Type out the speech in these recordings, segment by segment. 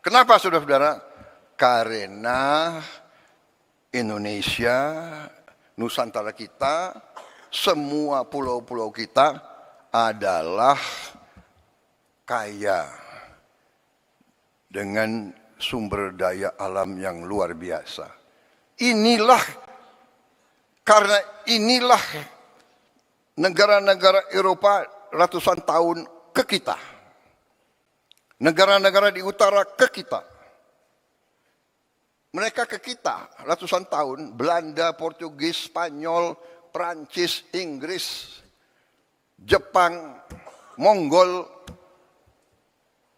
Kenapa saudara-saudara? Karena Indonesia, Nusantara kita, semua pulau-pulau kita adalah kaya dengan sumber daya alam yang luar biasa. Karena inilah negara-negara Eropa ratusan tahun ke kita. Negara-negara di utara ke kita. Mereka ke kita ratusan tahun. Belanda, Portugis, Spanyol, Prancis, Inggris, Jepang, Mongol.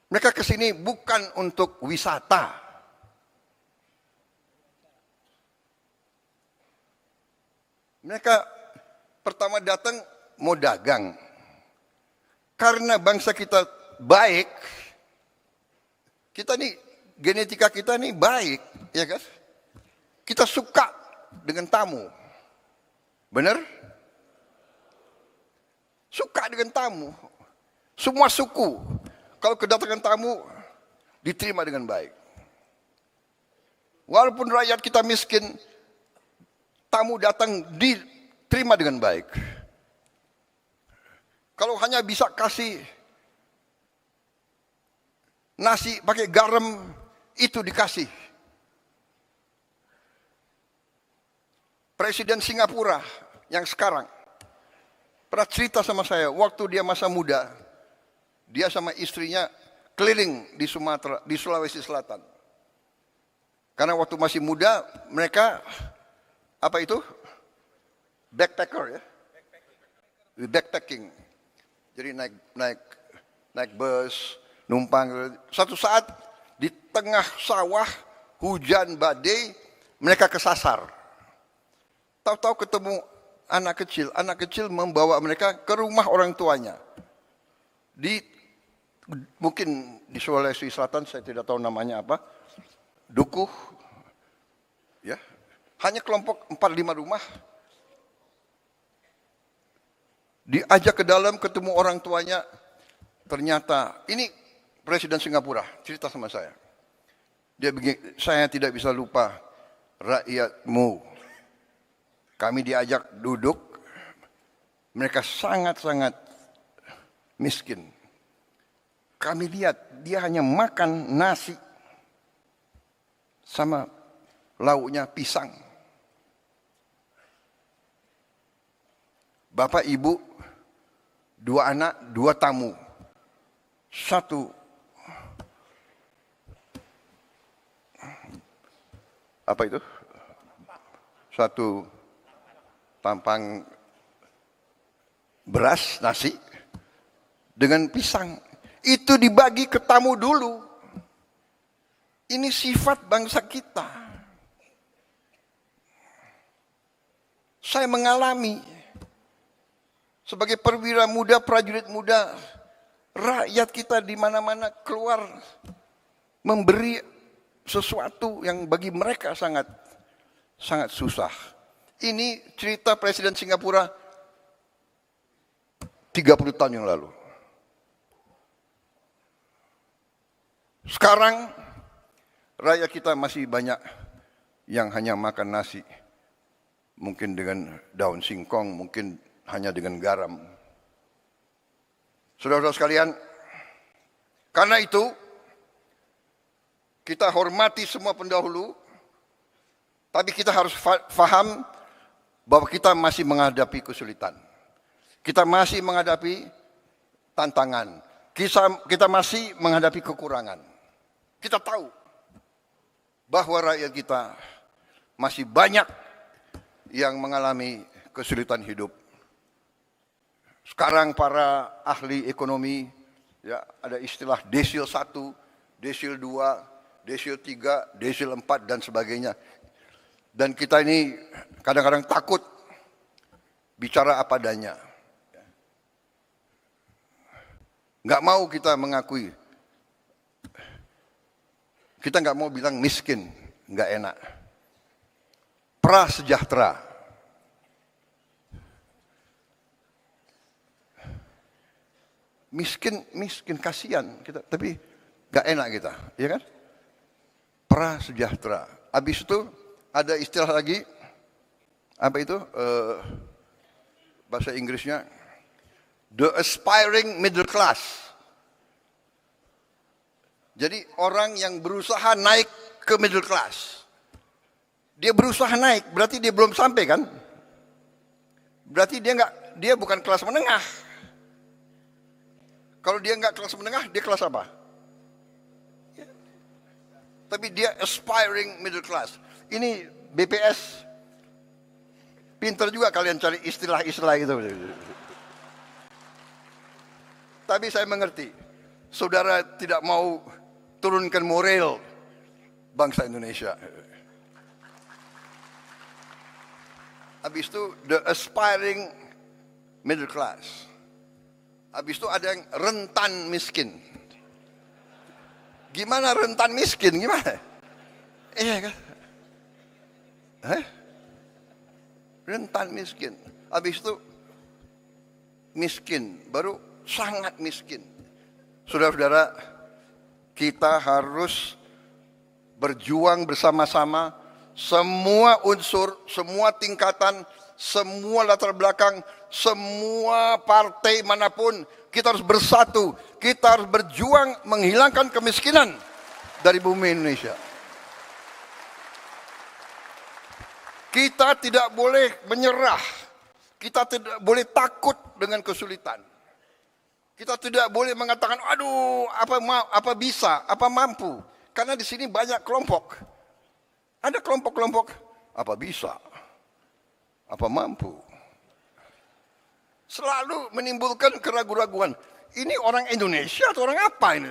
Mereka ke sini bukan untuk wisata. Mereka pertama datang mau dagang. Karena bangsa kita baik, kita nih, genetika kita nih baik, ya kan? Kita suka dengan tamu. Benar? Suka dengan tamu. Semua suku, kalau kedatangan tamu, diterima dengan baik. Walaupun rakyat kita miskin, tamu datang diterima dengan baik. Kalau hanya bisa kasih nasi pakai garam, itu dikasih. Presiden Singapura yang sekarang pernah cerita sama saya, waktu dia masa muda, dia sama istrinya keliling di Sumatera, di Sulawesi Selatan. Karena waktu masih muda, mereka apa itu? Backpacker ya. Backpacking. Jadi naik bus, numpang. Satu saat di tengah sawah, hujan badai, mereka kesasar. Tahu-tahu ketemu anak kecil membawa mereka ke rumah orang tuanya. Mungkin di Sulawesi Selatan, saya tidak tahu namanya apa, dukuh, ya, hanya kelompok 4-5 rumah. Diajak ke dalam, ketemu orang tuanya, ternyata ini Presiden Singapura cerita sama saya. Dia begini, saya tidak bisa lupa rakyatmu. Kami diajak duduk, mereka sangat-sangat miskin. Kami lihat dia hanya makan nasi sama lauknya pisang. Bapak, ibu, 2 anak, 2 tamu. Satu apa itu? Satu tampang beras, nasi dengan pisang. Itu dibagi ke tamu dulu. Ini sifat bangsa kita. Saya mengalami sebagai perwira muda, prajurit muda, rakyat kita di mana-mana keluar memberi sesuatu yang bagi mereka sangat susah. Ini cerita Presiden Singapura 30 tahun yang lalu. Sekarang rakyat kita masih banyak yang hanya makan nasi. Mungkin dengan daun singkong, mungkin hanya dengan garam. Saudara-saudara sekalian, karena itu kita hormati semua pendahulu, tapi kita harus faham bahwa kita masih menghadapi kesulitan. Kita masih menghadapi tantangan. Kita masih menghadapi kekurangan. Kita tahu bahwa rakyat kita masih banyak yang mengalami kesulitan hidup. Sekarang para ahli ekonomi, ya, ada istilah desil 1, desil 2, desil 3, desil 4 dan sebagainya. Dan kita ini kadang-kadang takut bicara apa adanya. Nggak mau kita mengakui. Kita nggak mau bilang miskin, nggak enak. Prasejahtera. Miskin kasihan kita, tapi nggak enak kita, ya kan? prasejahtera. Habis itu ada istilah lagi, apa itu? Bahasa Inggrisnya, the aspiring middle class. Jadi orang yang berusaha naik ke middle class. Dia berusaha naik, berarti dia belum sampai kan? Berarti dia bukan kelas menengah. Kalau dia nggak kelas menengah, dia kelas apa? Tapi dia aspiring middle class. Ini BPS. Pinter juga kalian cari istilah-istilah itu. Tapi saya mengerti. Saudara tidak mau turunkan moral bangsa Indonesia. Habis itu the aspiring middle class. Habis itu ada yang rentan miskin. Gimana rentan miskin? Gimana? Iya kan? Rentan miskin. Habis itu miskin, baru sangat miskin. Saudara-saudara, kita harus berjuang bersama-sama. Semua unsur, semua tingkatan, semua latar belakang, semua partai manapun, kita harus bersatu. Kita harus berjuang menghilangkan kemiskinan dari bumi Indonesia. Kita tidak boleh menyerah. Kita tidak boleh takut dengan kesulitan. Kita tidak boleh mengatakan, aduh, apa bisa, apa mampu. Karena di sini banyak kelompok. Ada kelompok-kelompok, apa bisa, apa mampu. Selalu menimbulkan keraguan-raguan. Ini orang Indonesia atau orang apa ini?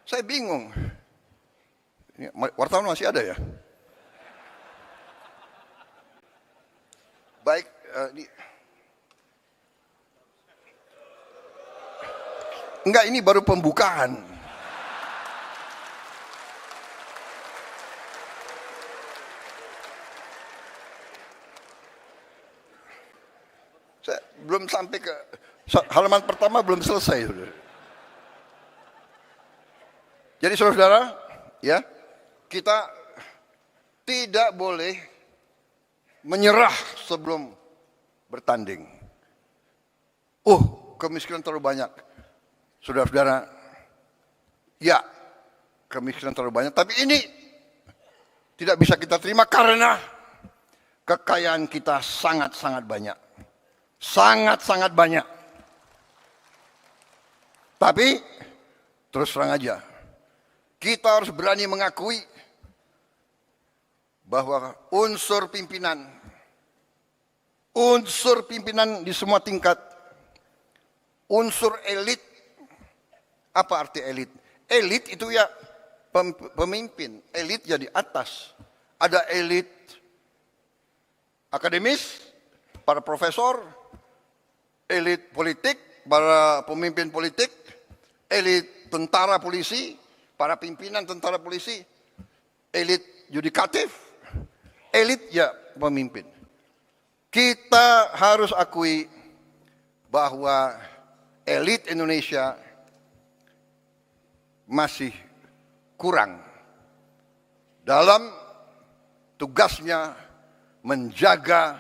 Saya bingung. Ini, wartawan masih ada ya? Baik, enggak, ini baru pembukaan. Saya belum sampai ke halaman pertama, belum selesai. Jadi saudara, ya, kita tidak boleh menyerah sebelum bertanding. Kemiskinan terlalu banyak. Saudara-saudara, ya, kemiskinan terlalu banyak. Tapi ini tidak bisa kita terima karena kekayaan kita sangat-sangat banyak. Sangat-sangat banyak. Tapi, terus terang aja, kita harus berani mengakui bahwa unsur pimpinan di semua tingkat, unsur elit. Apa arti elit? Elit itu ya pemimpin, elit ya di atas. Ada elit akademis, para profesor, elit politik, para pemimpin politik, elit tentara polisi, para pimpinan tentara polisi, elit yudikatif, elit ya pemimpin. Kita harus akui bahwa elit Indonesia masih kurang dalam tugasnya menjaga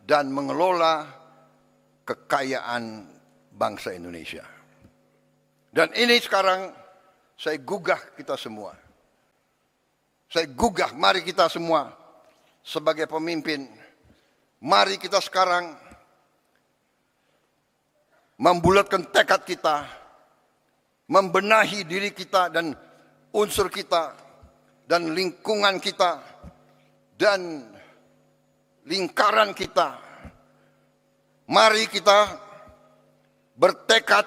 dan mengelola kekayaan bangsa Indonesia. Dan ini sekarang saya gugah kita semua. Saya gugah, mari kita semua sebagai pemimpin, mari kita sekarang membulatkan tekad kita, membenahi diri kita dan unsur kita, dan lingkungan kita, dan lingkaran kita. Mari kita bertekad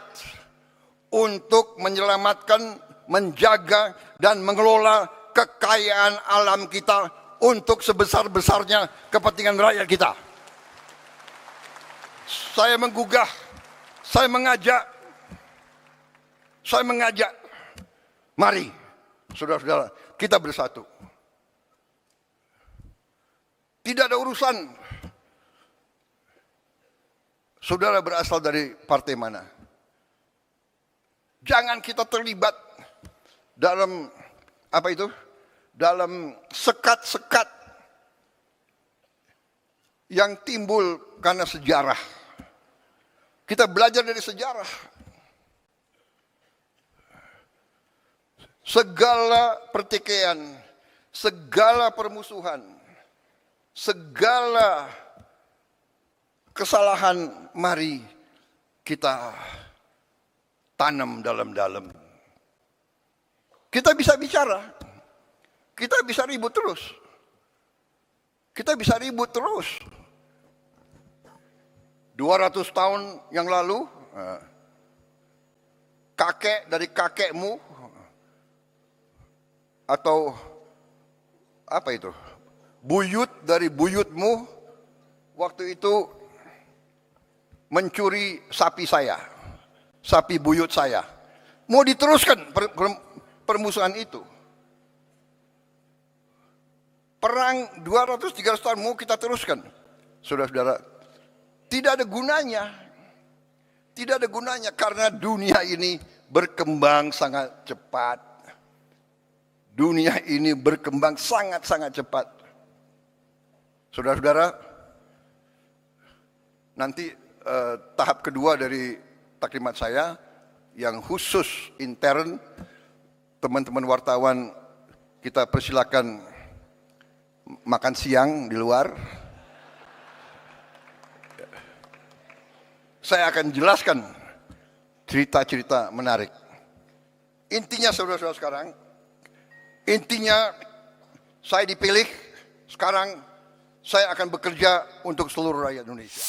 untuk menyelamatkan, menjaga, dan mengelola kekayaan alam kita untuk sebesar-besarnya kepentingan rakyat kita. Saya menggugah, saya mengajak, mari saudara-saudara, kita bersatu. Tidak ada urusan saudara berasal dari partai mana. Jangan kita terlibat dalam dalam sekat-sekat yang timbul karena sejarah. Kita belajar dari sejarah. Segala pertikaian, segala permusuhan, segala kesalahan, mari kita tanam dalam-dalam. Kita bisa bicara, kita bisa ribut terus. Kita bisa ribut terus. 200 tahun yang lalu, kakek dari kakekmu, atau apa itu, buyut dari buyutmu, waktu itu mencuri sapi saya, sapi buyut saya. Mau diteruskan permusuhan itu. Perang 200-300 tahun mau kita teruskan. Saudara-saudara, tidak ada gunanya. Tidak ada gunanya karena dunia ini berkembang sangat cepat. Dunia ini berkembang sangat-sangat cepat. Saudara-saudara, nanti tahap kedua dari taklimat saya yang khusus intern, teman-teman wartawan kita persilakan makan siang di luar. Saya akan jelaskan cerita-cerita menarik. Intinya saudara-saudara sekarang, intinya saya dipilih, sekarang saya akan bekerja untuk seluruh rakyat Indonesia.